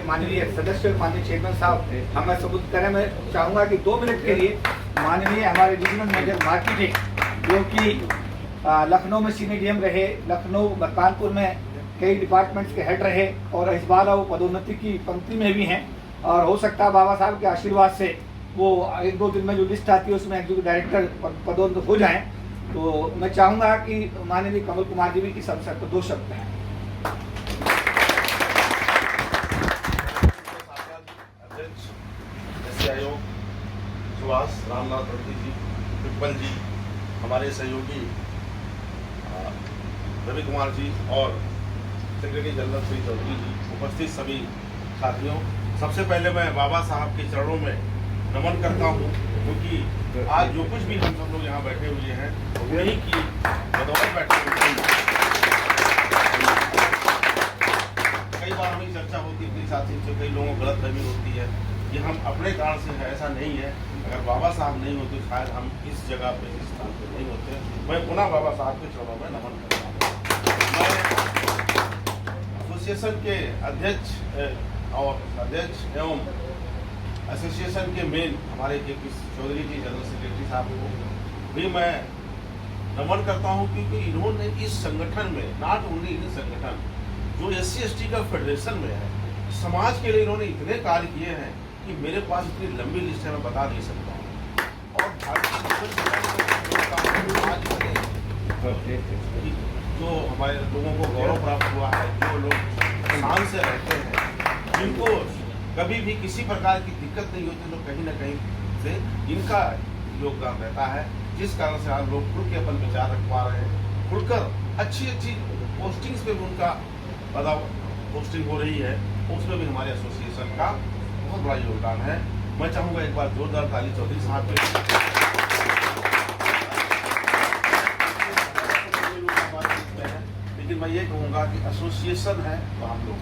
माननीय सदस्य माननीय चेयरमैन साहब हमें सबूत करें। मैं चाहूँगा कि 2 मिनट के लिए माननीय हमारे रीजनल मैनेजर मार्केटिंग, जो कि लखनऊ में सीनियर डीएम रहे, लखनऊ कानपुर में कई डिपार्टमेंट्स के हेड रहे और इस बार वो पदोन्नति की पंक्ति में भी हैं, और हो सकता है बाबा साहब के आशीर्वाद से वो 1-2 दिन में जो लिस्ट आती है उसमें एग्जीक्यूटिव डायरेक्टर पदोन्नत हो जाएं। तो मैं चाहूँगा कि माननीय कमल कुमार जी भी इस अवसर पर 2 शब्द हैं। आयोग सुभाष रामनाथ रेड्डी जी, पिप्पल जी, हमारे सहयोगी रवि कुमार जी और सेक्रेटरी जनरल श्री चौधरी जी, उपस्थित सभी साथियों, सबसे पहले मैं बाबा साहब के चरणों में नमन करता हूँ, क्योंकि आज जो कुछ भी हम सब लोग यहाँ बैठे हुए हैं उन्हीं की बदौलत बैठे हुए हैं। कई बार हमें चर्चा होती है अपनी साथी से, कई लोगों को गलतफहमी होती है कि हम अपने कारण से है, ऐसा नहीं है। अगर बाबा साहब नहीं होते शायद हम इस जगह पे इस स्थान पे नहीं होते। मैं पुनः बाबा साहब के चरणों में नमन करता हूँ। मैं एसोसिएशन के अध्यक्ष एवं एसोसिएशन के मेन हमारे के.पी. चौधरी जी, जनरल सेक्रेटरी साहब को भी मैं नमन करता हूँ, क्योंकि इन्होंने इस संगठन में, नॉट ओनली इन संगठन जो SC/ST का फेडरेशन में है, समाज के लिए इन्होंने इतने कार्य किए हैं कि मेरे पास इतनी लंबी लिस्ट है, मैं बता नहीं सकता हूँ। और जो हमारे लोगों को गौरव प्राप्त हुआ है, जो लोग शान से रहते हैं, जिनको कभी भी किसी प्रकार की दिक्कत नहीं होती, तो कहीं ना कहीं से इनका योगदान रहता है, जिस कारण से आज लोग खुल के अपन विचार रख पा रहे हैं, खुलकर अच्छी पोस्टिंग्स पे भी उनका पोस्टिंग हो रही है, उसमें भी हमारे एसोसिएशन का बहुत बड़ा योगदान है। मैं चाहूँगा एक बार जोरदार ताली चौधरी साहब के। लेकिन मैं ये कहूँगा कि एसोसिएशन है तो हम लोग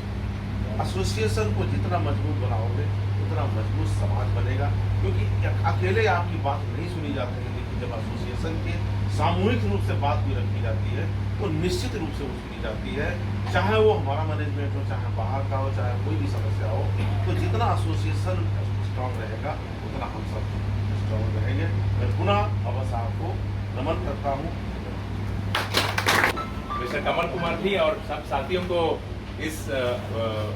एसोसिएशन को जितना मजबूत बनाओगे उतना मजबूत समाज बनेगा, क्योंकि अकेले आपकी बात नहीं सुनी जाती है, लेकिन जब एसोसिएशन के सामूहिक रूप से बात भी रखी जाती है तो निश्चित रूप से वो सुनी जाती है, चाहे वो हमारा मैनेजमेंट हो, चाहे बाहर का हो, चाहे कोई भी समस्या हो। तो जितना एसोसिएशन स्ट्रांग रहेगा उतना हम सब स्ट्रांग रहेंगे। मैं पुनः बाबा साहब को नमन करता हूँ। मिस्टर कमल कुमार जी और सब साथियों को इस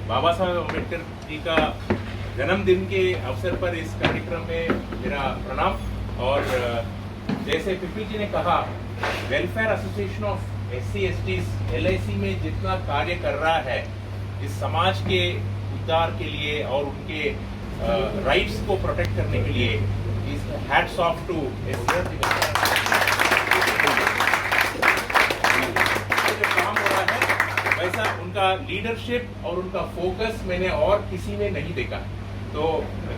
बाबा साहब अम्बेडकर जी का जन्मदिन के अवसर पर इस कार्यक्रम में मेरा प्रणाम। और जैसे पिपी जी ने कहा, welfare association of SC/STs LIC में जितना कार्य कर रहा है इस समाज के उद्धार के लिए और उनके राइट्स को प्रोटेक्ट करने के लिए, इस हैट्स ऑफ टू जो काम हो रहा है, वैसा उनका लीडरशिप और उनका फोकस मैंने और किसी में नहीं देखा। तो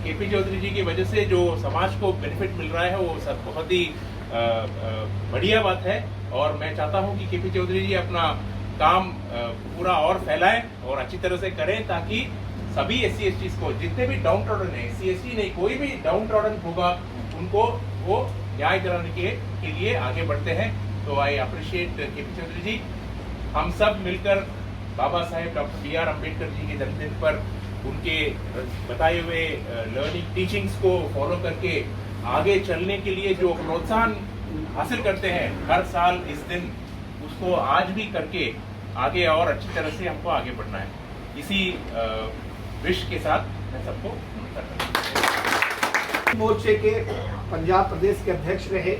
के.पी. चौधरी जी की वजह से जो समाज को बेनिफिट मिल रहा है वो सब बहुत ही बढ़िया बात है। और मैं चाहता हूं कि के.पी. चौधरी जी अपना काम पूरा और फैलाएं और अच्छी तरह से करें, ताकि सभी SC/STs को, जितने भी डाउन ट्रॉडन है, SC/ST नहीं, कोई भी डाउन ट्रॉडन होगा, उनको वो न्याय दिलाने के लिए आगे बढ़ते हैं। तो आई अप्रिशिएट के.पी. चौधरी जी। हम सब मिलकर बाबा साहेब डॉक्टर B.R. अम्बेडकर जी के जन्मदिन पर उनके बताए हुए लर्निंग टीचिंग्स को फॉलो करके आगे चलने के लिए जो प्रोत्साहन हासिल करते हैं हर साल इस दिन, उसको आज भी करके आगे और अच्छी तरह से हमको आगे बढ़ना है। इसी विश के साथ मैं सबको मोर्चे के पंजाब प्रदेश के अध्यक्ष रहे,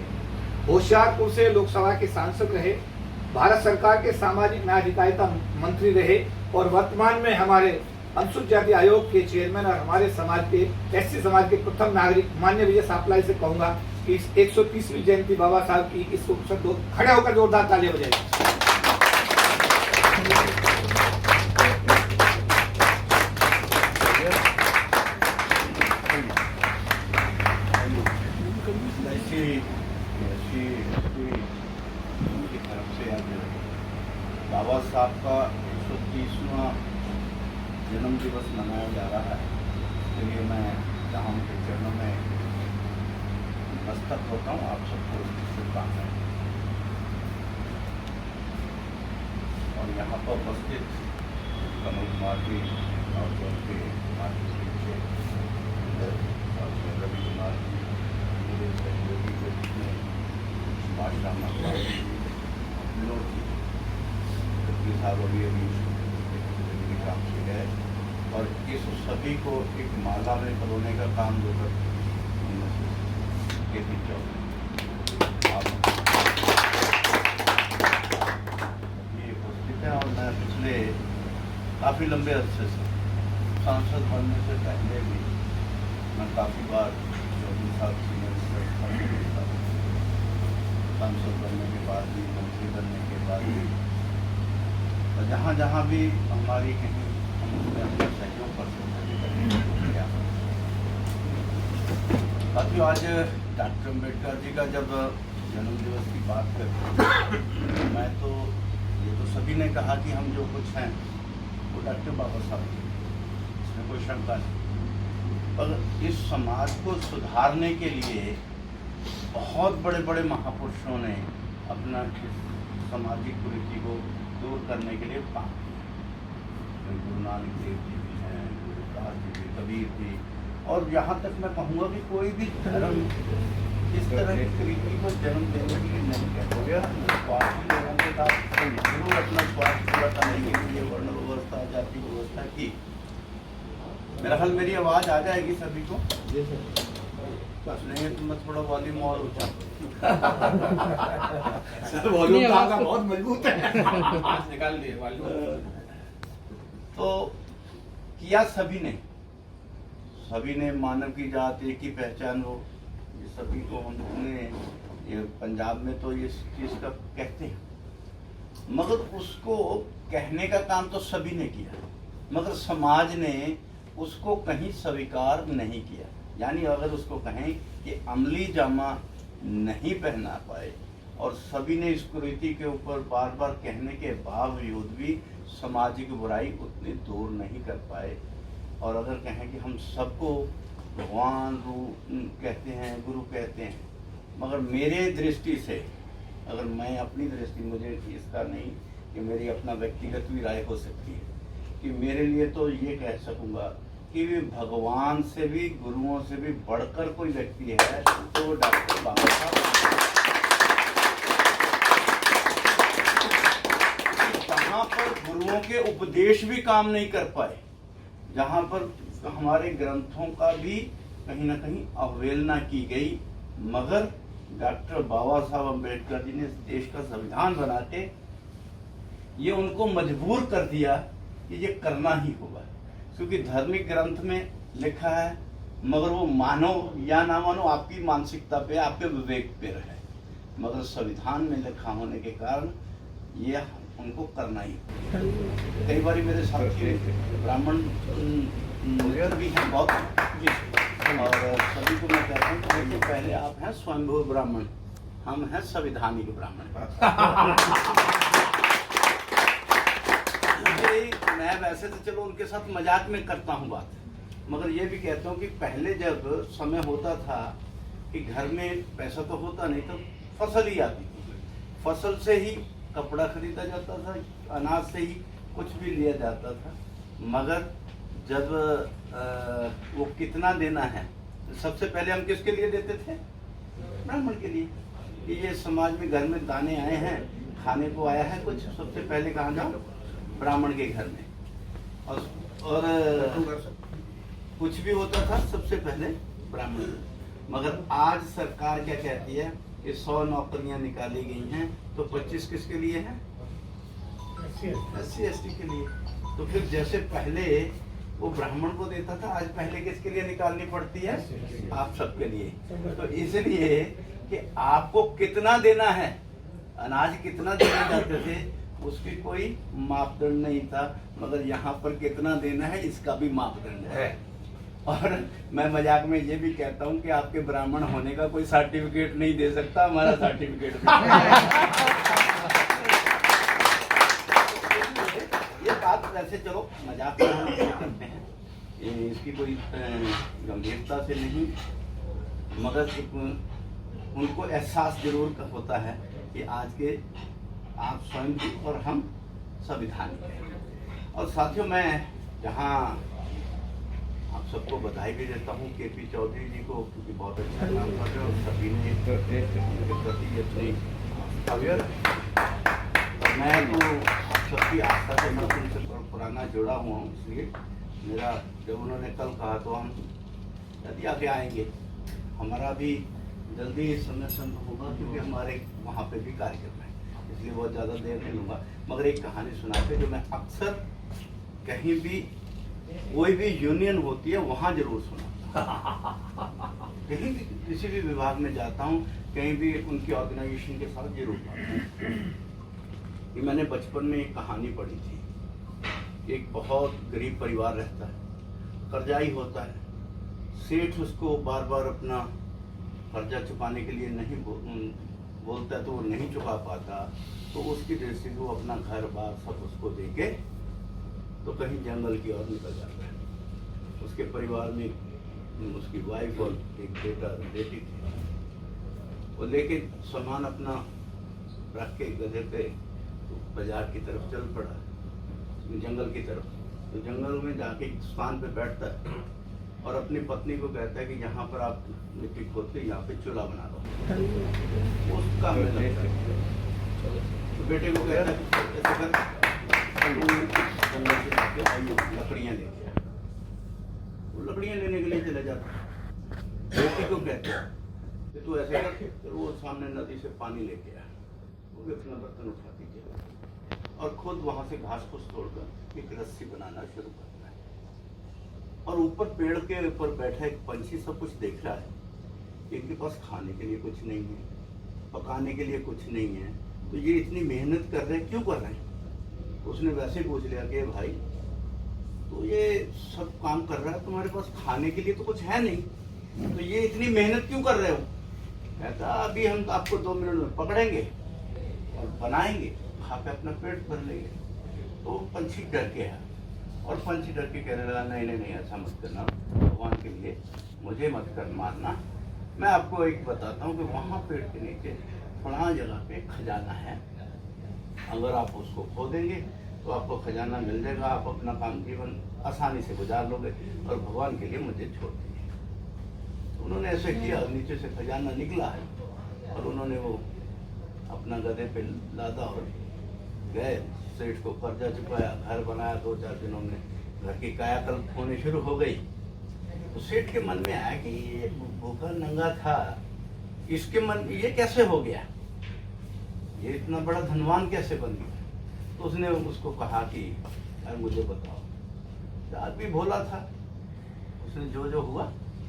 होशियारपुर से लोकसभा के सांसद रहे, भारत सरकार के सामाजिक न्याय अधिकारिता मंत्री रहे और वर्तमान में हमारे अनुसूचित जाति आयोग के चेयरमैन और हमारे समाज के SC समाज के प्रथम नागरिक माननीय विजय सापलाई से कहूंगा कि इस 130वीं जयंती बाबा साहब की इसको खड़े होकर जोरदार तालियां बजाएं। बाबा साहब का 130वां जन्म दिवस मनाया जा रहा है, इसके लिए मैं जहाँ उनके चरणों में मस्तक होता हूँ। आप सबको शुभकामनाएं। और यहाँ पर उपस्थित कमल कुमार जी, और उनके माध्यम से रवि कुमार जी मेरे सहयोगी के रूप में भाषा विनोद जी जबकि साहब अभी काम से गए और इस सभी को एक माला में परोने का काम जो कर केपी चौधरी आप ये उपस्थित हैं। और मैं पिछले काफ़ी लंबे अरसे से सांसद बनने से पहले भी मैं काफ़ी बार चौधरी साहब सीनियर सांसद बनने के बाद भी, मंत्री बनने के बाद भी, और जहाँ जहाँ भी हमारी कहीं हम उसमें अपना सहयोग कर सकते हैं। साथियों, आज डॉक्टर अम्बेडकर जी का जब जन्म दिवस की बात करते हैं, मैं तो ये तो सभी ने कहा कि हम जो कुछ हैं वो डॉक्टर बाबा साहब जी, इसमें कोई शंका नहीं। पर इस समाज को सुधारने के लिए बहुत बड़े बड़े महापुरुषों ने अपना सामाजिक कुरीति को दूर करने के लिए काम किया। गुरु नानक देव जी भी हैं, गुरु रविदास जी भी, कबीर भी, और यहाँ तक मैं कहूँगा कि कोई भी धर्म इस तरह की कुरीति को जन्म देने के लिए नहीं कहता गया। स्वार्थी लोगों के साथ जरूर अपना स्वार्थ पूरा करने के लिए वर्ण व्यवस्था, जाति व्यवस्था की। मेरा ख्याल मेरी आवाज़ आ जाएगी सभी को? बस नहीं है तो मैं थोड़ा वॉल्यूम और ऊंचा सर वॉल्यूम तो आपका बहुत मजबूत है। निकाल दिए वाले। तो किया सभी ने मानव की जात एक ही पहचान हो, ये सभी को हमने ये पंजाब में तो ये चीज का कहते हैं, मगर उसको कहने का काम तो सभी ने किया, मगर समाज ने उसको कहीं स्वीकार नहीं किया। यानी अगर उसको कहें कि अमली जामा नहीं पहना पाए और सभी ने इस कुरीति के ऊपर बार बार कहने के बावजूद भी सामाजिक बुराई उतनी दूर नहीं कर पाए, और अगर कहें कि हम सबको भगवान कहते हैं, गुरु कहते हैं, मगर मेरे दृष्टि से, अगर मैं अपनी दृष्टि, मुझे इसका नहीं कि मेरी अपना व्यक्तिगत भी राय हो सकती है, कि मेरे लिए तो ये कह सकूँगा कि भगवान से भी, गुरुओं से भी बढ़कर कोई व्यक्ति है तो वो डॉक्टर बाबा साहब। जहाँ पर गुरुओं के उपदेश भी काम नहीं कर पाए, जहाँ पर हमारे ग्रंथों का भी कहीं ना कहीं अवहेलना की गई, मगर डॉक्टर बाबा साहब अम्बेडकर जी ने इस देश का संविधान बना के ये उनको मजबूर कर दिया कि ये करना ही होगा। क्योंकि धार्मिक ग्रंथ में लिखा है, मगर वो मानो या ना मानो आपकी मानसिकता पे, आपके विवेक पे रहे, मगर संविधान में लिखा होने के कारण ये उनको करना ही। कई बार मेरे साथी ब्राह्मण भी हैं बहुत, और सभी को मैं कहता हूँ कि पहले आप हैं स्वयंभू ब्राह्मण, हम हैं संविधानिक ब्राह्मण। मैं वैसे तो चलो उनके साथ मजाक में करता हूँ बात, मगर ये भी कहता हूँ कि पहले जब समय होता था कि घर में पैसा तो होता नहीं, तो फसल ही आती थी, फसल से ही कपड़ा खरीदा जाता था, अनाज से ही कुछ भी लिया जाता था। मगर जब वो कितना देना है, सबसे पहले हम किसके लिए देते थे? ब्राह्मण के लिए, कि ये समाज में घर में दाने आए हैं, खाने को आया है कुछ, सबसे पहले कहाँ जाओ? ब्राह्मण के घर में। और कुछ भी होता था सबसे पहले ब्राह्मण। मगर आज सरकार क्या कहती है कि 100 नौकरियां निकाली गई हैं, तो 25 किसके लिए हैं? SC/ST के लिए। तो फिर जैसे पहले वो ब्राह्मण को देता था, आज पहले किसके लिए निकालनी पड़ती है? आप सबके लिए। तो इसलिए कि आपको कितना देना है, अनाज कितना देना चाहते थे, उसकी कोई मापदंड नहीं था, मगर यहाँ पर कितना देना है इसका भी मापदंड है। और मैं मजाक में ये भी कहता हूँ कि आपके ब्राह्मण होने का कोई सर्टिफिकेट नहीं दे सकता, हमारा सर्टिफिकेट ये बात वैसे चलो मजाक में हम करते हैं, इसकी कोई गंभीरता से नहीं, मगर उनको एहसास जरूर होता है कि आज के आप स्वयं भी और हम संविधान के। और साथियों, मैं जहाँ आप सबको बधाई भी देता हूँ केपी चौधरी जी को, क्योंकि बहुत अच्छा काम कर रहे हो, सभी ने उनके प्रति अपनी अवेयर। और मैं तो आप सबकी आस्था से मैं उनसे पुराना जुड़ा हुआ हूँ, इसलिए मेरा जब उन्होंने कल कहा तो हम यदि आगे आएंगे, हमारा भी जल्दी इस समय संभव होगा, क्योंकि हमारे वहाँ पे भी कार्यक्रम है, इसलिए बहुत ज़्यादा देर नहीं लूँगा। मगर एक कहानी सुनाते जो मैं अक्सर कहीं भी कोई भी यूनियन होती है वहाँ जरूर सुनाता हूँ। कहीं भी किसी भी विभाग में जाता हूँ, कहीं भी उनकी ऑर्गेनाइजेशन के साथ जरूर बात हूँ। ये मैंने बचपन में एक कहानी पढ़ी थी। एक बहुत गरीब परिवार रहता है, कर्जाई होता है, सेठ उसको बार बार अपना कर्जा चुकाने के लिए नहीं बोलता है, तो वो नहीं चुका पाता, तो उसकी दृष्टि से वो अपना घर बार सब उसको देके तो कहीं जंगल की ओर निकल जाता है। उसके परिवार में उसकी वाइफ और एक बेटी थी। वो लेके सामान अपना रख के गधे पे बाजार की तरफ चल पड़ा, जंगल की तरफ। तो जंगल में जाके एक स्थान पे बैठता है और अपनी पत्नी को कहता है कि यहाँ पर आप मिट्टी खोद के यहाँ पे चूल्हा बना लो। उस काम में लगता है। तो बेटे को कहता है ऐसे कर, जंगल से जाके लकड़ियाँ लेके आए। वो लकड़ियाँ लेने के लिए चले जाता है। बेटी को कहते हैं कि तू ऐसे कर, तो वो सामने नदी से पानी लेके आया। वो भी अपना बर्तन उठाती चला और खुद वहाँ से घास फूस तोड़कर एक रस्सी बनाना शुरू करता है। और ऊपर पेड़ के ऊपर बैठा एक पंछी सब कुछ देख रहा है। इनके पास खाने के लिए कुछ नहीं है, पकाने के लिए कुछ नहीं है, तो ये इतनी मेहनत कर रहे हैं, क्यों कर रहे हैं? उसने वैसे पूछ लिया कि भाई तो ये सब काम कर रहा है, तुम्हारे पास खाने के लिए तो कुछ है नहीं, तो ये इतनी मेहनत क्यों कर रहे हो? कहता अभी हम आपको 2 मिनट में पकड़ेंगे और बनाएंगे, खा के अपना पेट भर लेंगे। तो पंछी डर के है और पंछी डर के कहने लगा नहीं नहीं नहीं, ऐसा मत करना, भगवान के लिए मुझे मत कर मारना। मैं आपको एक बताता हूँ कि वहाँ पेड़ के नीचे फलां जगह पे खजाना है, अगर आप उसको खोदेंगे तो आपको खजाना मिल जाएगा, आप अपना काम जीवन आसानी से गुजार लोगे और भगवान के लिए मुझे छोड़ देंगे। तो उन्होंने ऐसे किया, नीचे से खजाना निकला है और उन्होंने वो अपना गधे पे लादा और गए, सेठ को कर्जा चुकाया, घर बनाया। 2-4 दिनों में घर की कायाकल्प होने शुरू हो गई। तो सेठ के मन में आया कि ये भूखा नंगा था, इसके मन ये कैसे हो गया, ये इतना बड़ा धनवान कैसे बन गया? तो उसने उसको कहा कि यार मुझे बताओ। आदमी भोला था, उसने जो जो हुआ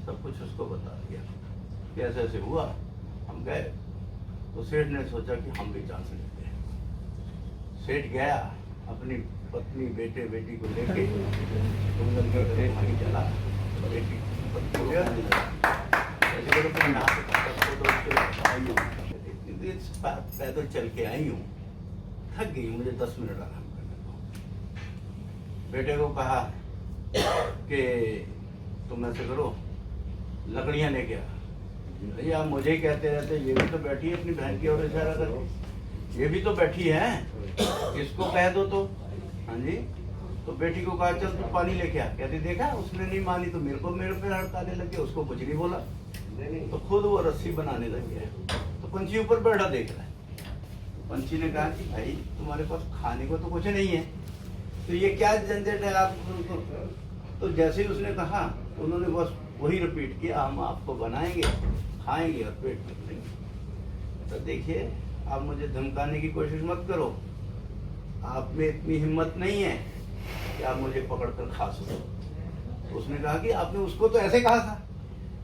सब कुछ उसको बता दिया कि ऐसे ऐसे हुआ। हम गए तो सेठ ने सोचा कि हम भी चांस लेते हैं। सेठ गया अपनी पत्नी बेटी को लेके जंगल के तरफ आगे चला, बेटी पत्नी को कहने लगा ऐसे करो तुम यहाँ से पैदल चल के आई हूँ, थक गई, मुझे 10 मिनट आराम करने दो। बेटे को कहा कि तुम ऐसे करो लकड़ियाँ लेके आ। भैया मुझे ही कहते रहते, ये भी तो बैठी है अपनी बहन की ओर इशारा करके, ये भी तो बैठी है, इसको कह दो तो। हाँ जी। तो बेटी को कहा चल तू पानी लेके आ। कहती देखा उसने नहीं मानी तो मेरे पे हड़काने लगे, उसको कुछ नहीं बोला, तो खुद वो रस्सी बनाने लग गया। तो पंछी ऊपर बैठा देख रहा है। तो पंछी ने कहा कि भाई तुम्हारे पास खाने को तो कुछ नहीं है, तो ये क्या झंझट है आप? तो जैसे ही उसने कहा उन्होंने बस वही रिपीट किया, हम आपको बनाएंगे, खाएंगे और पेट भर लेंगे। तो देखिए आप मुझे धमकाने की कोशिश मत करो, आप में इतनी हिम्मत नहीं है कि आप मुझे पकड़कर खा सको। तो उसने कहा कि आपने उसको तो ऐसे कहा था।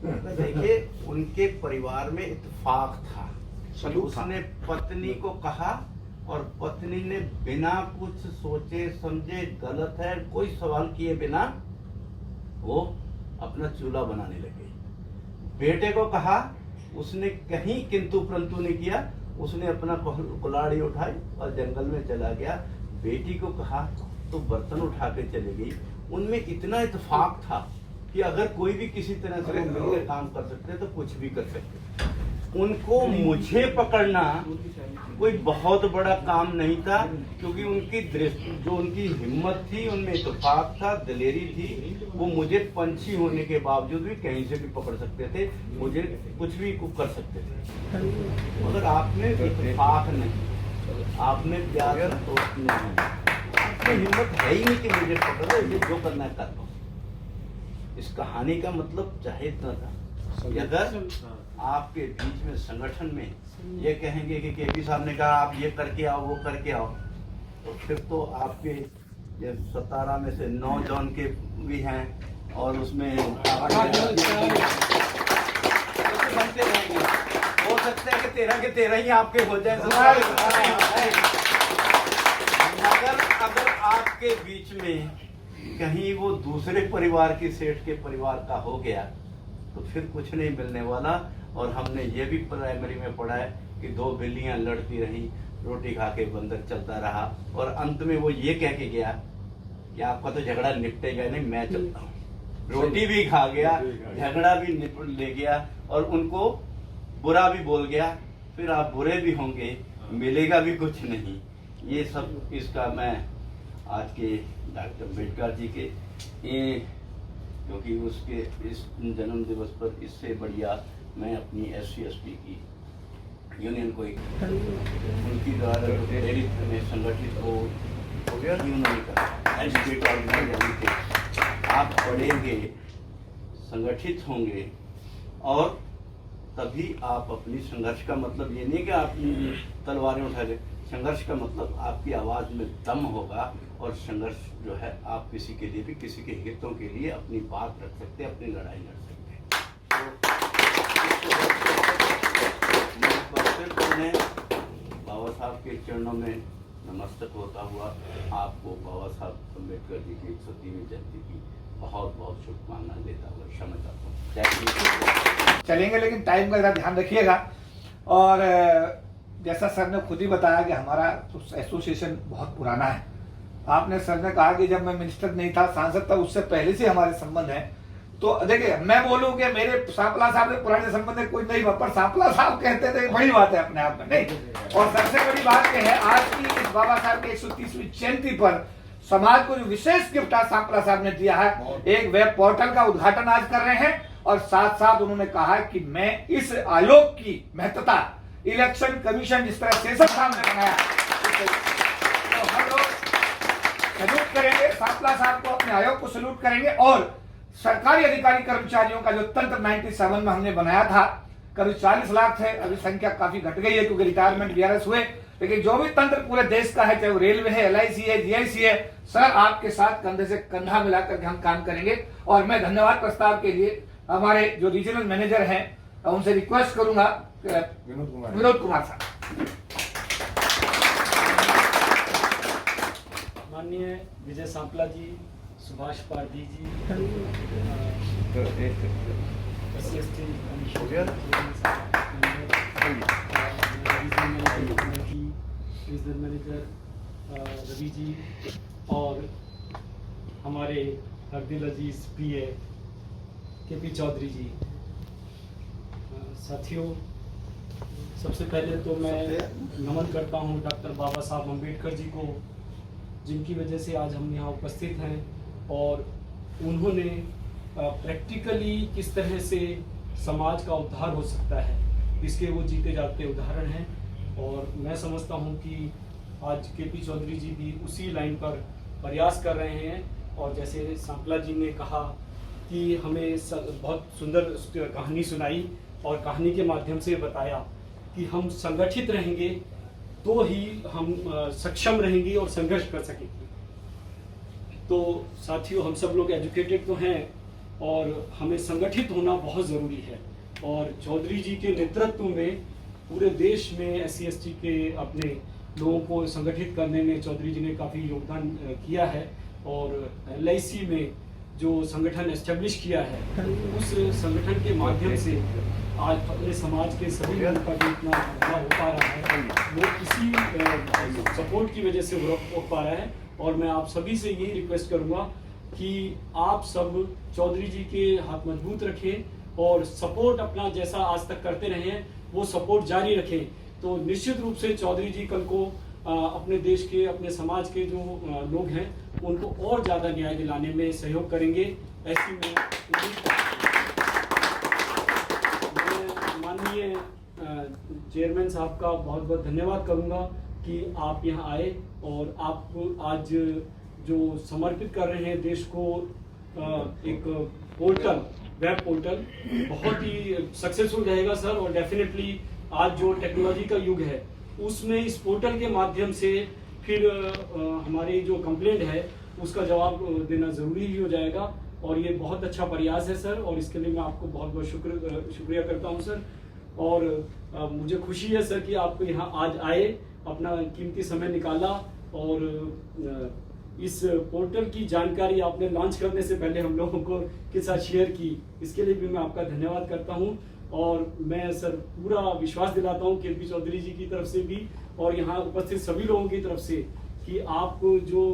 तो देखिए उनके परिवार में इत्तेफाक था, उसने पत्नी को कहा और पत्नी ने बिना कुछ सोचे समझे गलत है कोई सवाल किए बिना वो अपना चूल्हा बनाने लगे। बेटे को कहा, उसने कहीं किंतु परंतु नहीं किया, उसने अपना कुल्हाड़ी उठाई और जंगल में चला गया। बेटी को कहा तो बर्तन उठा के चले गई। उनमें इतना इत्तेफाक था कि अगर कोई भी किसी तरह से मिलकर काम कर सकते तो कुछ भी कर सकते। उनको मुझे पकड़ना कोई बहुत बड़ा काम नहीं था, क्योंकि उनकी दृष्टि, जो उनकी हिम्मत थी, उनमें इत्तेफाक था, दिलेरी थी। वो मुझे पंछी होने के बावजूद भी कहीं से भी पकड़ सकते थे, मुझे कुछ भी कर सकते थे। मगर आपने इत्तेफाक नहीं, आपने प्यार दोस्त नहीं, आपकी हिम्मत है ही नहीं कि मुझे पकड़ लो, ये जो करना है कर लो। इस कहानी का मतलब चाहे इतना था, अगर आपके बीच में संगठन में ये कहेंगे कि केपी साहब ने कहा आप ये करके आओ, वो करके आओ, तो फिर तो आपके ये 17 में से 9 जॉन के भी हैं और उसमें बनते रहेंगे। हो सकता है कि 13 के 13 ही आपके हो जाए। अगर आपके बीच में कहीं वो दूसरे परिवार की, सेठ के परिवार का हो गया, तो फिर कुछ नहीं मिलने वाला। और हमने ये भी प्राइमरी में पढ़ा है कि 2 बिल्लियां लड़ती रही, रोटी खा के बंदर चलता रहा, और अंत में वो ये कह के गया कि आपका तो झगड़ा निपटेगा नहीं, मैं चलता हूँ। रोटी भी खा गया, झगड़ा भी निपट ले गया, और उनको बुरा भी बोल गया। फिर आप बुरे भी होंगे, मिलेगा भी कुछ नहीं। ये सब इसका मैं आज के डॉक्टर अम्बेडकर जी के, क्योंकि उसके इस जन्म दिवस पर इससे बढ़िया मैं अपनी SC/ST की यूनियन को उनकी द्वारा प्रेरित में संगठित हो गया, उन्होंने कहा एजुकेट ऑर्गेनाइज, आप पढ़ेंगे, संगठित होंगे, और तभी आप अपनी संघर्ष का मतलब ये नहीं कि आप तलवारें उठा ले, संघर्ष का मतलब आपकी आवाज में दम होगा, और संघर्ष जो है आप किसी के लिए भी, किसी के हितों के लिए अपनी बात रख सकते हैं, अपनी लड़ाई लड़ सकते हैं। तो बाबा साहब के चरणों में नमस्तक होता हुआ आपको बाबा साहब अम्बेडकर जी की 103वीं जयंती की बहुत बहुत शुभकामनाएं देता हुआ क्षमा चाहता हूँ। जय। चलेंगे, लेकिन टाइम का ध्यान रखिएगा। और जैसा सर ने खुद ही बताया कि हमारा एसोसिएशन बहुत पुराना है। आपने सर ने कहा कि जब मैं मिनिस्टर नहीं था, सांसद था, उससे पहले से हमारे संबंध है। तो देखिए, मैं बोलूं कि मेरे सांपला साहब से पुराने संबंध कोई नहीं, पर सांपला साहब कहते थे, बड़ी बात है अपने आप में, नहीं। और सबसे बड़ी बात यह है, आज की इस बाबा साहब की 130वीं जयंती पर समाज को जो विशेष गिफ्ट आज सांपला साहब ने दिया है, एक वेब पोर्टल का उद्घाटन आज कर रहे हैं, और साथ साथ उन्होंने कहा कि मैं इस आयोग की महत्ता, इलेक्शन कमीशन जिस तरह सेशन साहब ने बनाया, तो हम लोग सैल्यूट करेंगे सांपला साहब को, अपने आयोग को सैल्यूट करेंगे। और सरकारी अधिकारी कर्मचारियों का जो तंत्र 97 में हमने बनाया था, कभी 40 लाख थे, अभी संख्या काफी घट गई है क्योंकि रिटायरमेंट VRS हुए, लेकिन जो भी तंत्र पूरे देश का है, चाहे वो रेलवे है, LIC है, GIC है, सर आपके साथ कंधे से कंधा मिलाकर हम काम करेंगे। और मैं धन्यवाद प्रस्ताव के लिए हमारे जो रीजनल मैनेजर हैं उनसे रिक्वेस्ट करूंगा, विनोद कुमार साहब। माननीय विजय सांपला जी, सुभाष पारधी जी, रीजनल मैनेजर रवि जी, और हमारे हरदिल अजीज PA KP चौधरी जी। साथियों, सबसे पहले तो मैं नमन करता हूं डॉक्टर बाबा साहब अम्बेडकर जी को, जिनकी वजह से आज हम यहाँ उपस्थित हैं, और उन्होंने प्रैक्टिकली किस तरह से समाज का उद्धार हो सकता है, इसके वो जीते जाते उदाहरण हैं। और मैं समझता हूँ कि आज KP चौधरी जी भी उसी लाइन पर प्रयास कर रहे हैं। और जैसे सांपला जी ने कहा कि हमें बहुत सुंदर कहानी सुनाई, और कहानी के माध्यम से बताया कि हम संगठित रहेंगे तो ही हम सक्षम रहेंगे और संघर्ष कर सकेंगे। तो साथियों, हम सब लोग एजुकेटेड तो हैं, और हमें संगठित होना बहुत ज़रूरी है। और चौधरी जी के नेतृत्व में पूरे देश में SC/ST के अपने लोगों को संगठित करने में चौधरी जी ने काफ़ी योगदान किया है। और LIC में जो संगठन एस्टेब्लिश किया है, उस संगठन के माध्यम से आज अपने समाज के सभी लोगों का भी इतना बड़ा हो पा रहा है, वो किसी सपोर्ट की वजह से हो पा रहा है। और मैं आप सभी से यही रिक्वेस्ट करूंगा कि आप सब चौधरी जी के हाथ मजबूत रखें, और सपोर्ट अपना जैसा आज तक करते रहे हैं वो सपोर्ट जारी रखें। तो निश्चित रूप से चौधरी जी कल को अपने देश के, अपने समाज के जो लोग हैं उनको और ज़्यादा न्याय दिलाने में सहयोग करेंगे, ऐसी मैं माननीय चेयरमैन साहब का बहुत बहुत धन्यवाद करूंगा कि आप यहाँ आए और आप आज जो समर्पित कर रहे हैं देश को एक पोर्टल, वेब पोर्टल बहुत ही सक्सेसफुल रहेगा सर। और डेफिनेटली आज जो टेक्नोलॉजी का युग है उसमें इस पोर्टल के माध्यम से फिर हमारी जो कंप्लेंट है उसका जवाब देना ज़रूरी ही हो जाएगा। और ये बहुत अच्छा प्रयास है सर, और इसके लिए मैं आपको बहुत बहुत शुक्रिया करता हूँ सर। और मुझे खुशी है सर कि आप यहाँ आज आए, अपना कीमती समय निकाला और इस पोर्टल की जानकारी आपने लॉन्च करने से पहले हम लोगों को के साथ शेयर की, इसके लिए भी मैं आपका धन्यवाद करता हूं। और मैं सर पूरा विश्वास दिलाता हूं केपी चौधरी जी की तरफ से भी और यहाँ उपस्थित सभी लोगों की तरफ से कि आप जो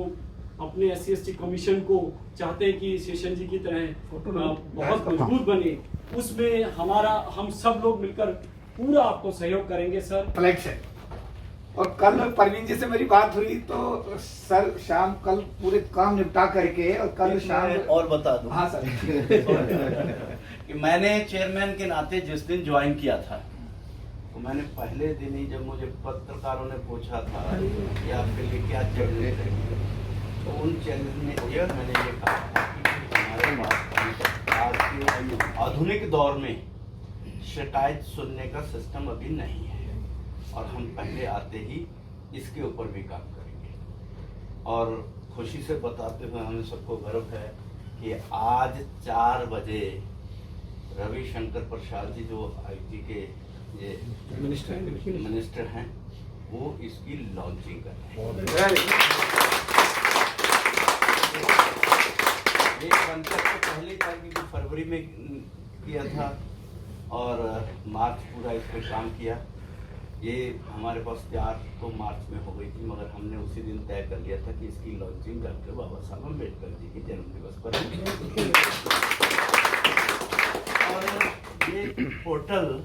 अपने SC/ST कमीशन को चाहते हैं कि शेषन जी की तरह बहुत मजबूत बने, उसमें हम सब लोग मिलकर पूरा आपको सहयोग करेंगे सर। फ्लैग से और कल परवीन जी से मेरी बात हुई तो सर शाम कल पूरे काम निपटा करके और कल शाम और बता दूं। हाँ सर कि मैंने चेयरमैन के नाते जिस दिन ज्वाइन किया था तो मैंने पहले दिन ही, जब मुझे पत्रकारों ने पूछा था कि आपके लिए क्या चैलेंज है, तो उन चैलेंज में मैंने ये कहा था कि हमारे पास आज के आधुनिक दौर में शिकायत सुनने का सिस्टम अभी नहीं है और हम पहले आते ही इसके ऊपर भी काम करेंगे। और खुशी से बताते हुए हमें सबको गर्व है कि आज 4 बजे रविशंकर प्रसाद जी जो IT के ये मिनिस्टर हैं वो इसकी लॉन्चिंग कर रहे हैं। ये कॉन्सेप्ट तो पहले था कि फरवरी में किया था और मार्च पूरा इस पर काम किया। ये हमारे पास तैयार तो मार्च में हो गई थी, मगर हमने उसी दिन तय कर लिया था कि इसकी लॉन्चिंग डॉक्टर बाबा साहब अम्बेडकर जी के जन्मदिवस पर। और ये पोर्टल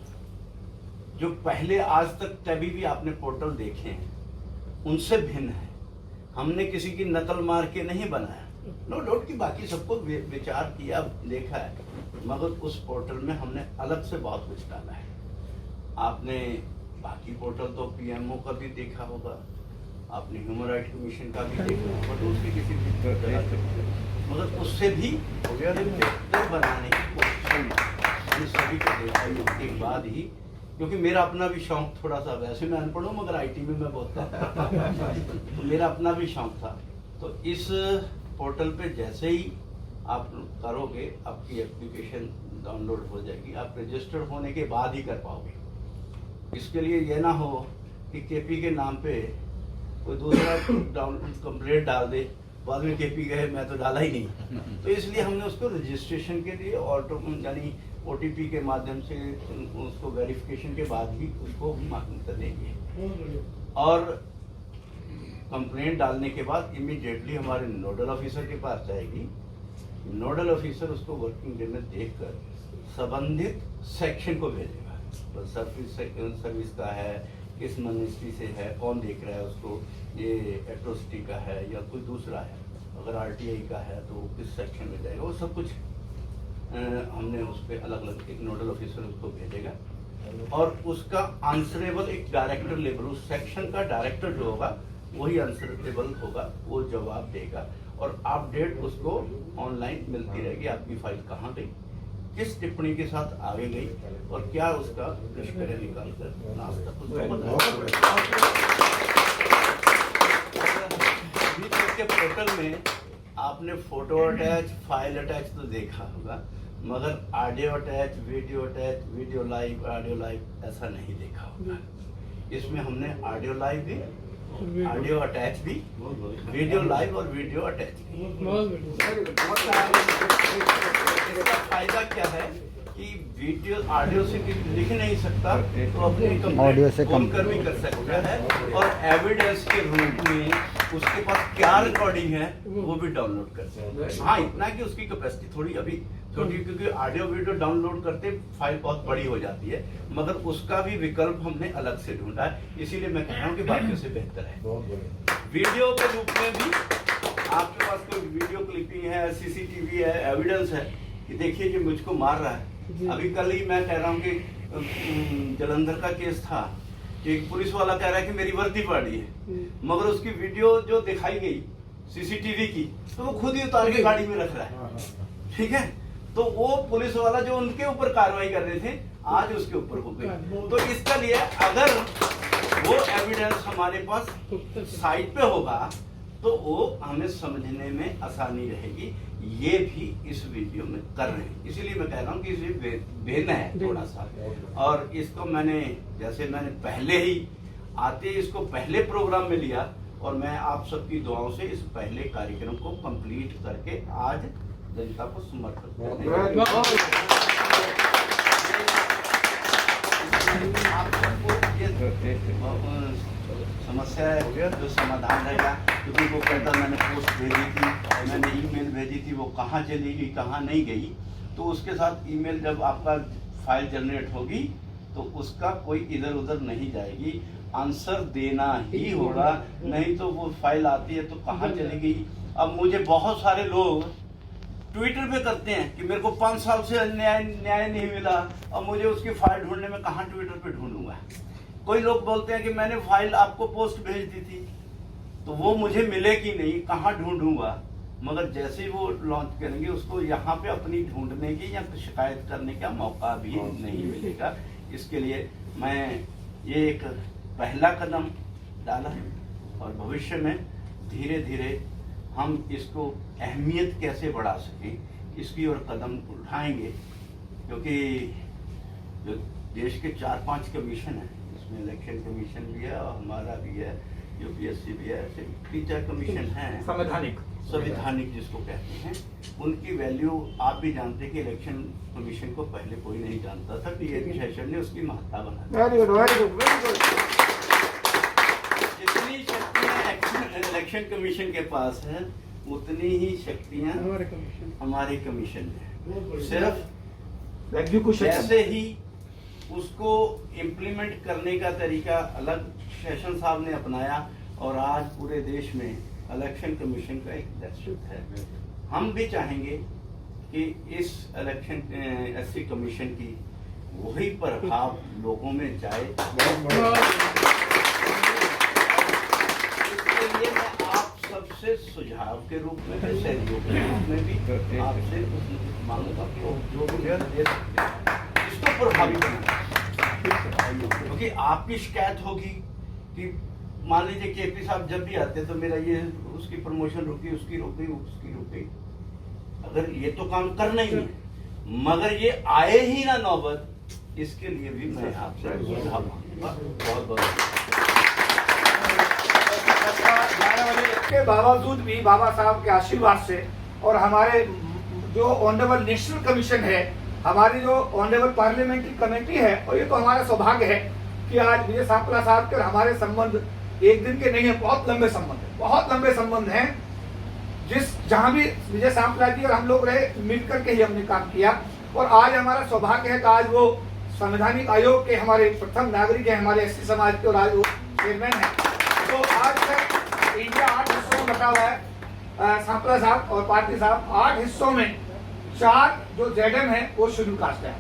जो पहले आज तक कभी भी आपने पोर्टल देखे हैं उनसे भिन्न है। हमने किसी की नकल मार के नहीं बनाया, नो डाउट कि बाकी सबको विचार किया, देखा है, मगर उस पोर्टल में हमने अलग से बहुत कुछ डाला है। आपने बाकी पोर्टल तो PMO का भी देखा होगा, आपने ह्यूमन राइट कमीशन का भी देखा होगा, तो उसकी किसी भी मगर उससे भी बेहतर बनाने की कोशिश हमने सभी को देखा है एक बाद ही, क्योंकि मेरा अपना भी शौक थोड़ा सा, वैसे मैं अनपढ़ हूँ मगर IT में मैं बहुत तो मेरा अपना भी शौक था। तो इस पोर्टल पे जैसे ही आप करोगे आपकी एप्लीकेशन डाउनलोड हो जाएगी, आप रजिस्टर्ड होने के बाद ही कर पाओगे। इसके लिए ये ना हो कि KP के नाम पे कोई दूसरा कंप्लेंट डाल दे, बाद में KP कहे मैं तो डाला ही नहीं। तो इसलिए हमने उसको रजिस्ट्रेशन के लिए यानी OTP के माध्यम से उसको वेरिफिकेशन के बाद ही उसको मान्यता देंगे। और कंप्लेंट डालने के बाद इमीडिएटली हमारे नोडल ऑफिसर के पास जाएगी। नोडल ऑफिसर उसको वर्किंग डे में देखकर संबंधित सेक्शन को भेजेगा, तो सर्विस का है, किस मिनिस्ट्री से है, कौन देख रहा है उसको, ये एट्रोसिटी का है या कोई दूसरा है, अगर RTI का है तो किस सेक्शन में जाएगा, वो सब कुछ हमने उस पर अलग अलग एक नोडल ऑफिसर उसको भेजेगा। और उसका आंसरेबल एक डायरेक्टर लेवल, उस सेक्शन का डायरेक्टर जो होगा वही आंसरेबल होगा, वो जवाब देगा और अपडेट उसको ऑनलाइन मिलती रहेगी। आपकी फाइल कहाँ गई, किस टिप्पणी के साथ आगे गई और क्या उसका निष्कर्ष निकाल कर नाश्ता के पोर्टल में आपने फोटो अटैच, फाइल अटैच तो देखा होगा, मगर audio attach, video live, audio live ऐसा नहीं देखा होगा। इसमें हमने ऑडियो लाइव भी, ऑडियो अटैच भी, वीडियो लाइव और वीडियो अटैच भी। इसका फायदा क्या है कि वीडियो ऑडियो से लिख नहीं सकता तो अपने ऑडियो से कम कर भी कर सकता है और एविडेंस के रूप में उसके पास क्या रिकॉर्डिंग है वो भी डाउनलोड कर सकते हैं। हाँ, इतना कि उसकी कैपेसिटी थोड़ी अभी छोटी, क्योंकि ऑडियो वीडियो डाउनलोड करते फाइल बहुत बड़ी हो जाती है, मगर उसका भी विकल्प हमने अलग से ढूंढा है। इसीलिए मैं कह रहा हूँ कि बाकियों से बेहतर है। वीडियो के रूप में भी आपके पास कोई वीडियो क्लिपिंग है, सीसीटीवी है, एविडेंस है कि देखिए कि मुझको मार रहा है। अभी कल ही मैं कह रहा हूँ कि जलंधर का केस था कि एक पुलिस वाला कह रहा है कि मेरी वर्दी फाड़ी है, मगर उसकी वीडियो जो दिखाई गई सीसीटीवी की, तो वो खुद ही उतार के गाड़ी में रख रहा है। ठीक है, तो वो पुलिस वाला जो उनके ऊपर कार्रवाई कर रहे थे, आज उसके ऊपर हो गई। तो इसका लिए अगर वो एविडेंस हमारे पास साइट पे होगा तो वो हमें समझने में आसानी रहेगी। ये भी इस वीडियो में कर रहे हैं, इसीलिए मैं कह रहा हूँ कि इसे भेजना है थोड़ा सा। और इसको मैंने पहले ही आते इसको पहले प्रोग्राम में लिया, और मैं आप सबकी दुआओं से इस पहले कार्यक्रम को कंप्लीट करके आज जनता को समर्पित करने आप सबको ये समस्या है जो समाधान रहेगा। क्योंकि वो कहता मैंने पोस्ट भेजी थी, मैंने ईमेल भेजी थी, वो कहाँ चली गई कहाँ नहीं गई, तो उसके साथ ईमेल जब आपका फाइल जनरेट होगी तो उसका कोई इधर उधर नहीं जाएगी, आंसर देना ही होगा, नहीं तो वो फाइल आती है तो कहाँ चली गई। अब मुझे बहुत सारे लोग ट्विटर पे करते हैं कि मेरे को 5 साल से न्याय नहीं मिला, अब मुझे उसकी फाइल ढूंढने में कहाँ ट्विटर पे ढूंढूंगा। कोई लोग बोलते हैं कि मैंने फाइल आपको पोस्ट भेज दी थी तो वो मुझे मिलेगी नहीं, कहाँ ढूंढूंगा। मगर जैसे ही वो लॉन्च करेंगे उसको यहाँ पे अपनी ढूंढने की या शिकायत करने का मौका भी नहीं मिलेगा। इसके लिए मैं ये एक पहला कदम डाला है, और भविष्य में धीरे धीरे हम इसको अहमियत कैसे बढ़ा सकें इसकी ओर कदम उठाएंगे। क्योंकि जो देश के 4-5 कमीशन हैं, इसमें इलेक्शन कमीशन भी है और हमारा भी है, यूपीएससी भी है, ऐसे 3-4 कमीशन हैं संवैधानिक जिसको कहते हैं, उनकी वैल्यू आप भी जानते हैं कि इलेक्शन कमीशन को पहले कोई नहीं जानता था, पीएम सेशन ने उसकी महत्ता बना दी। जितनी शक्तियां इलेक्शन कमीशन के पास है उतनी ही शक्तियां हमारे कमीशन में। सिर्फ जैसे ही उसको इम्प्लीमेंट करने का तरीका अलग सेशन साहब ने अपनाया, और आज पूरे देश में इलेक्शन कमीशन का एक दहशत है। हम भी चाहेंगे कि इस इलेक्शन एससी कमीशन की वही प्रभाव लोगों में जाए। इसके लिए मैं आप सबसे सुझाव के रूप में भी, सहयोग के रूप में भी आपसे मांगूंगा कि जो भी दे सकते हैं इसको प्रभावी बनाए। क्योंकि आपकी शिकायत होगी कि मान लीजिए केपी साहब जब भी आते तो मेरा ये उसकी प्रमोशन रुकी, उसकी रुक गई। अगर ये तो काम करना ही है, मगर ये आए ही ना नौबत, इसके लिए भी मैं आपसे सुझाव मांगूंगा। बहुत बहुत के बावजूद भी बाबा साहब के आशीर्वाद से और हमारे जो ऑनरेबल नेशनल कमीशन है, हमारी जो ऑनरेबल पार्लियामेंट्री कमेटी है, और ये तो हमारा सौभाग्य है कि आज विजय सांपला साहब के हमारे संबंध एक दिन के नहीं है, बहुत लंबे संबंध हैं। जहां भी विजय सांपला जी और हम लोग रहे, मिलकर के ही हमने काम किया, और आज हमारा सौभाग्य है कि आज वो संवैधानिक आयोग के हमारे प्रथम नागरिक है, हमारे एससी समाज के, और आज वो चेयरमैन है। तो आज तक इंडिया 8 हिस्सों में बटा हुआ है। सांपला साहब और पाटिल साहब 8 हिस्सों में 4 जो जेडएम है वो शेड्यूल कास्ट है,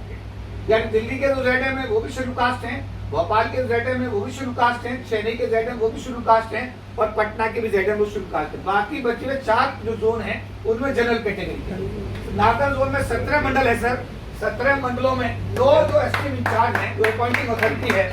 यानी दिल्ली के जो जेडएम है वो भी शेड्यूल कास्ट हैं, भोपाल के जेडएम है वो भी शेड्यूल कास्ट हैं, चेन्नई के जेडएम वो भी शेड्यूल कास्ट हैं, और पटना के भी जेडएम वो शेड्यूल कास्ट है। बाकी बचे हुए 4 जो जोन है उनमें जनरल कैटेगरी है। नार्दर्न जोन में 17 मंडल है सर। 17 मंडलों में 2 जो एसटीएम इंचार्ज हैं, जो अपॉइंटिंग अथॉरिटी है,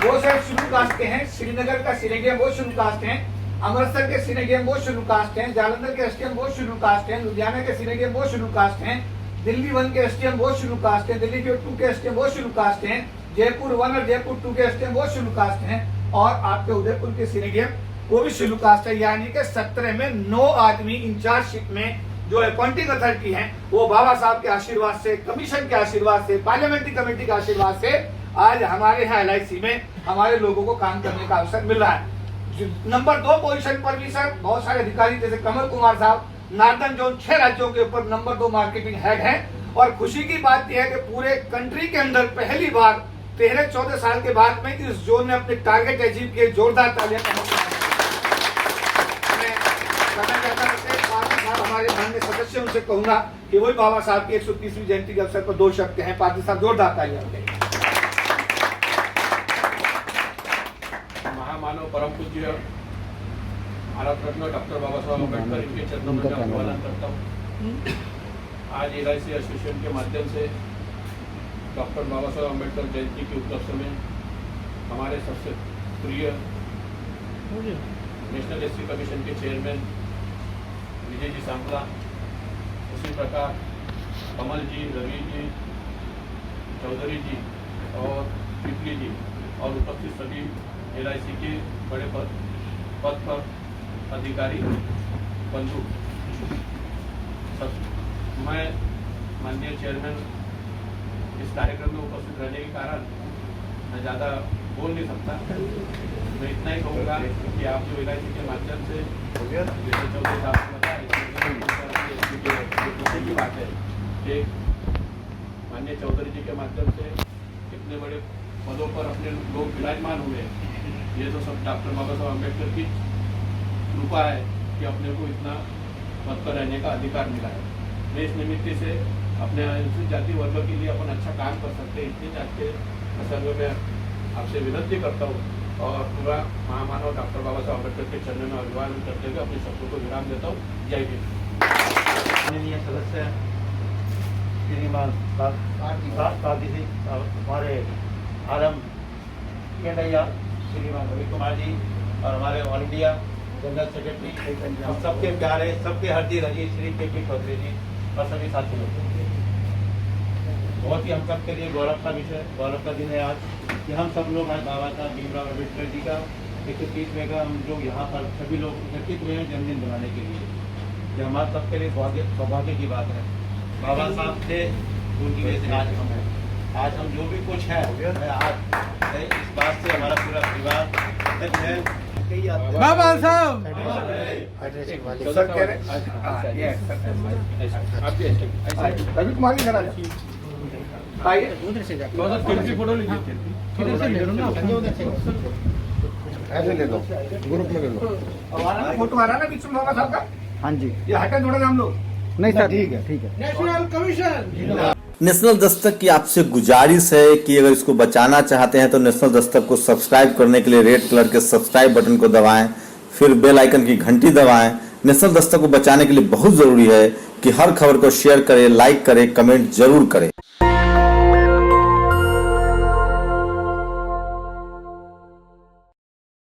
वो सर शेड्यूल कास्ट के हैं। श्रीनगर का सीनेडियम वो शेड्यूल कास्ट है, अमृतसर के सीनेडियम वो शेड्यूल कास्ट हैं, जालंधर के एसटीएम वो शेड्यूल कास्ट हैं, लुधियाना के सीनेडियम वो शेड्यूल कास्ट हैं, दिल्ली 1 के एसटीएम वो शेड्यूल कास्ट हैं, दिल्ली के 2 के एसटीएम वो शेड्यूल कास्ट हैं, जयपुर 1 और जयपुर 2 के एसटीएम वो शेड्यूल कास्ट हैं, और आपके उदयपुर के सीनेडियम वो भी शेड्यूल कास्ट है। यानी कि 17 में 9 आदमी इंचार्जशिप में जो अपॉइंटिंग अथॉरिटी है वो बाबा साहब के आशीर्वाद से, कमीशन के आशीर्वाद से, पार्लियामेंट्री कमेटी के आशीर्वाद से आज हमारे यहाँ LIC में हमारे लोगों को काम करने का अवसर मिल रहा है। नंबर 2 पोजीशन पर भी सर बहुत सारे अधिकारी जैसे कमल कुमार साहब नार्दर्न जोन 6 राज्यों के ऊपर नंबर 2 मार्केटिंग हेड है। और खुशी की बात यह है कि पूरे कंट्री के अंदर पहली बार 13-14 साल के बाद में इस जोन ने अपने टारगेट अचीव किए। जोरदार तालियां हमारे माननीय सदस्य उनसे कहूंगा कि वही बाबा साहब की 130वीं जयंती के अवसर पर 2 शब्द हैं। पाटिल साहब जोरदार तालियां। महामानव परम पूज्य भारत रत्न डॉक्टर बाबा साहब अम्बेडकर इनके चरणों में मैं अभिवादन करता हूँ। आज LIC एसोसिएशन के माध्यम से डॉक्टर बाबा साहब अम्बेडकर जयंती के उपलक्ष्य में हमारे सबसे प्रिय नेशनल SC कमीशन के चेयरमैन विजय जी सांपला, उसी प्रकार कमल जी, रवि जी, चौधरी जी और पिपली जी और उपस्थित सभी LIC के बड़े पद पर अधिकारी बंधु सब, मैं माननीय चेयरमैन इस कार्यक्रम में उपस्थित रहने के कारण मैं ज़्यादा बोल नहीं सकता। मैं इतना ही कहूँगा कि आप जो LIC के माध्यम से जैसे चौधरी साहब ने बताया की बात है कि माननीय चौधरी जी के माध्यम से इतने बड़े पदों पर अपने लोग विराजमान हुए, ये तो सब डॉक्टर बाबा साहब अम्बेडकर की कृपा है कि अपने को इतना पद पर रहने का अधिकार मिला है। मैं इस निमित्त से अपने अनुसूचित जाति वर्ग के लिए अपन अच्छा काम कर सकते हैं, इतनी जाति संदर्भ में आपसे विनती करता हूँ और पूरा महामानव डॉक्टर बाबा साहब अम्बेडकर के चरणों में अभिवादन करते हुए अपने शब्दों को विराम देता हूँ। जय हिंद। माननीय सदस्य श्रीमान पादी जी, हमारे आरएम केंद्रीय श्रीमान रवि कुमार जी और हमारे ऑल इंडिया जनरल सेक्रेटरी हम सबके प्यारे सबके हरदी रजी श्री KP चौधरी जी और सभी साथियों, बहुत ही हम सब के लिए गौरव का विषय, गौरव का दिन है आज कि हम सब लोग आज बाबा साहब भीमराव अम्बेडकर जी का 130वें का हम लोग यहाँ पर सभी लोग एकत्रित हुए हैं जन्मदिन मनाने के लिए। ये हमारे सबके लिए सौभाग्य की बात है। बाबा साहब थे उनकी वजह से आज हम हैं, आज हम जो भी कुछ है आज इस बात से हमारा पूरा परिवार है। बाबा साहब सर कह रहे रवि कुमार जी जरा आइए, फोटो लीजिए, किधर से ले लो ना, ऐसे ले लो, ग्रुप में ले लो। फोटो आ रहा है ना बीच में बाबा साहब का। हाँ जी, ये हटे थोड़ा हम लोग नहीं सर, ठीक है ठीक है। नेशनल कमीशन नेशनल दस्तक की आपसे गुजारिश है कि अगर इसको बचाना चाहते हैं तो नेशनल दस्तक को सब्सक्राइब करने के लिए रेड कलर के सब्सक्राइब बटन को दबाएं, फिर बेल आइकन की घंटी दबाएं। नेशनल दस्तक को बचाने के लिए बहुत जरूरी है कि हर खबर को शेयर करें, लाइक करें, कमेंट जरूर करें।